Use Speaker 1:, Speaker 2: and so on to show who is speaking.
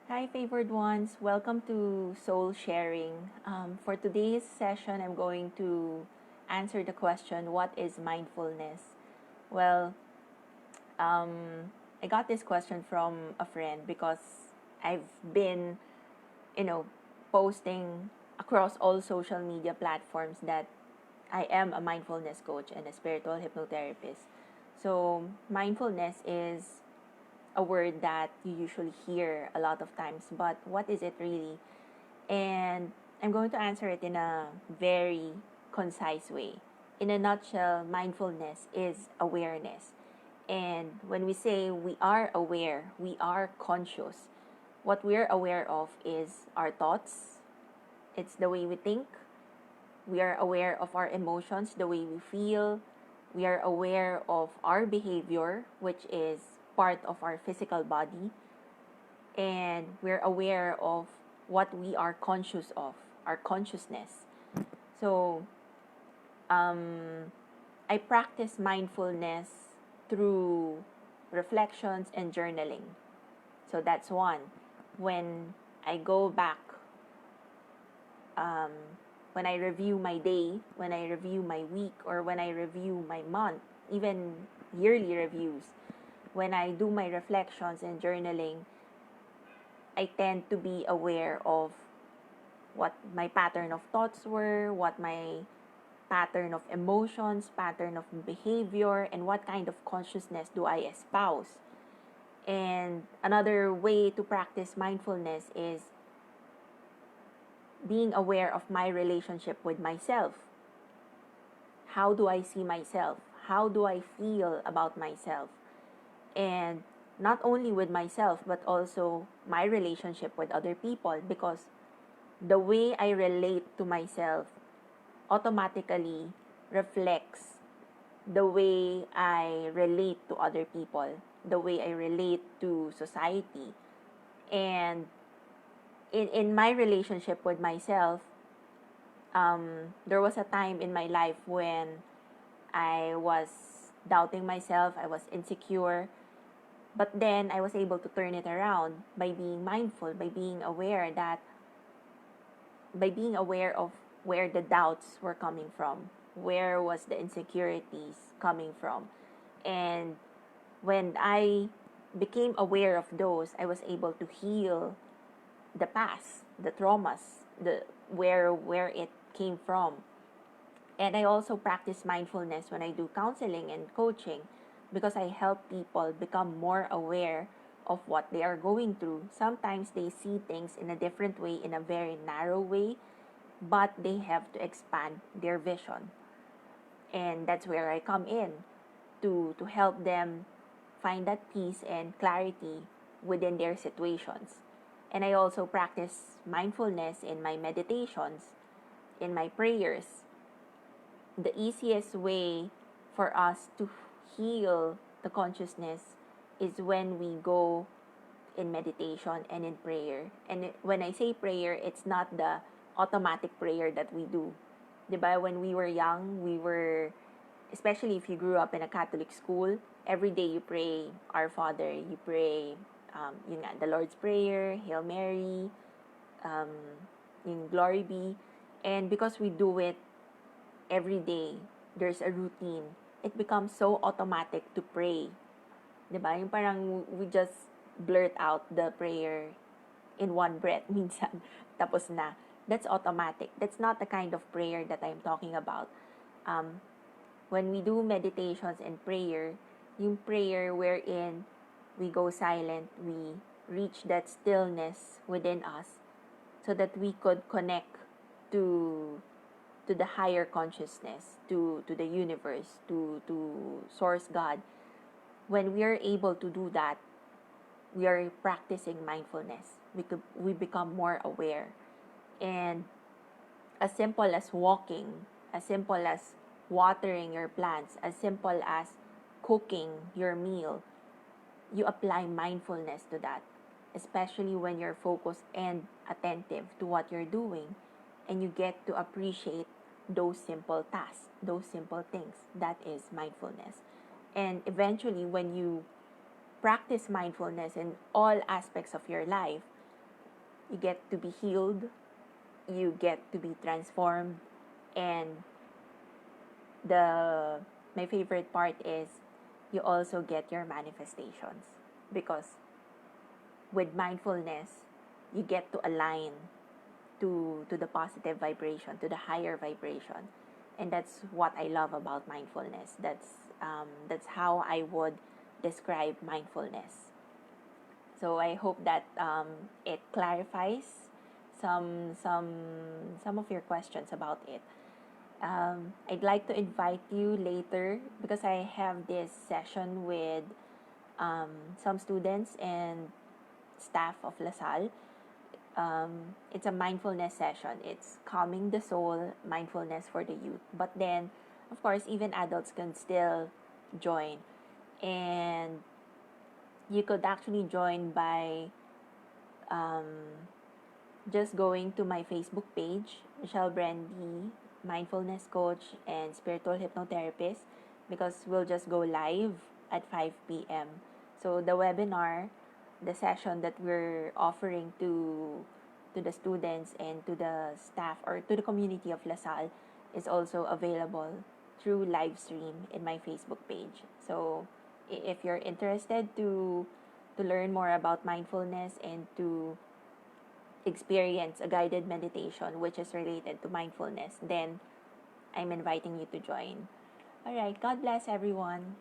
Speaker 1: Hi, favored ones. Welcome to Soul Sharing. For today's session, I'm going to answer the question, what is mindfulness? Well, I got this question from a friend because I've been, you know, posting across all social media platforms that I am a mindfulness coach and a spiritual hypnotherapist. So, mindfulness is a word that you usually hear a lot of times, but what is it really? And I'm going to answer it in a very concise way. In a nutshell, mindfulness is awareness. And when we say we are aware, we are conscious. What we're aware of is our thoughts, it's the way we think. We are aware of our emotions, the way we feel. We are aware of our behavior, which is part of our physical body. And we're aware of what we are conscious of, our consciousness. So, I practice mindfulness through reflections and journaling. So, that's one. When I go back, um, when I review my day, when I review my week, or when I review my month, even yearly reviews, when I do my reflections and journaling, I tend to be aware of what my pattern of thoughts were, what my pattern of emotions, pattern of behavior, and what kind of consciousness do I espouse. And another way to practice mindfulness is being aware of my relationship with myself. How do I see myself? How do I feel about myself? And not only with myself, but also my relationship with other people, because the way I relate to myself automatically reflects the way I relate to other people, the way I relate to society. And in my relationship with myself, there was a time in my life when I was doubting myself, I was insecure, but then I was able to turn it around by being mindful, by being aware of where the doubts were coming from, where was the insecurities coming from. And when I became aware of those, I was able to heal the past, the traumas, the where it came from. And I also practice mindfulness when I do counseling and coaching because I help people become more aware of what they are going through. Sometimes they see things in a different way, in a very narrow way, but they have to expand their vision. And that's where I come in to help them find that peace and clarity within their situations. And I also practice mindfulness in my meditations, in my prayers. The easiest way for us to heal the consciousness is when we go in meditation and in prayer. And when I say prayer, it's not the automatic prayer that we do. Diba? When we were young, especially if you grew up in a Catholic school, every day you pray Our Father, you pray yun nga, the Lord's Prayer, Hail Mary, um, yung Glory Be. And because we do it every day, there's a routine. It becomes so automatic to pray. Diba? Yung parang we just blurt out the prayer in one breath minsan. Tapos na. That's automatic. That's not the kind of prayer that I'm talking about. When we do meditations and prayer, yung prayer wherein we go silent, we reach that stillness within us so that we could connect to the higher consciousness, to the universe, to source God. When we are able to do that, we are practicing mindfulness. We become more aware. And as simple as walking, as simple as watering your plants, as simple as cooking your meal, you apply mindfulness to that, especially when you're focused and attentive to what you're doing, and you get to appreciate those simple tasks, those simple things. That is mindfulness. And eventually, when you practice mindfulness in all aspects of your life, You get to be healed, you get to be transformed, and the my favorite part is you also get your manifestations, because with mindfulness you get to align to the positive vibration, to the higher vibration. And that's what I love about mindfulness. That's how I would describe mindfulness. So I hope that it clarifies some some of your questions about it. I'd like to invite you later, because I have this session with some students and staff of LaSalle. It's a mindfulness session. It's calming the soul, mindfulness for the youth. But then, of course, even adults can still join. And you could actually join by um, just going to my Facebook page, Michelle Brandy, mindfulness coach and spiritual hypnotherapist, because we'll just go live at 5 p.m. So the webinar, the session that we're offering to the students and to the staff or to the community of LaSalle, is also available through live stream in my Facebook page. So if you're interested to learn more about mindfulness and to experience a guided meditation which is related to mindfulness, then I'm inviting you to join. All right, God bless everyone.